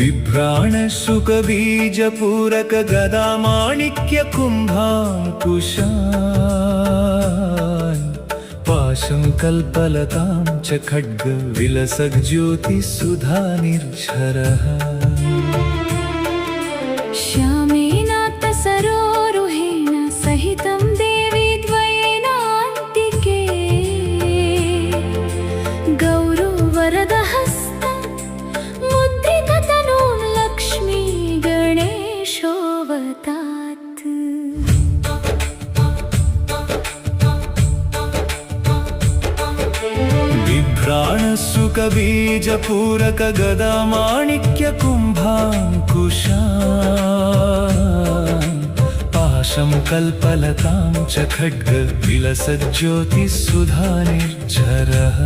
बिभ्राणशुकबीजपूरक गदामाणिक्यकुम्भाङ्कुशान् पाशं कल्पलतां च खड्गविलसज्योतिसुधानिर्झरः श्यामेनात्तसरोरुहेण सहितं देवी द्वयेनान्तिके गौरवरदहस्तं मुद्रिततनुं लक्ष्मी गणेशोऽवतात् बिभ्राणशुकबीजपूरक गदामाणिक्यकुम्भाङ्कुशान् पाशं कल्पलतां च खड्गविलसज्योतिसुधानिर्झरः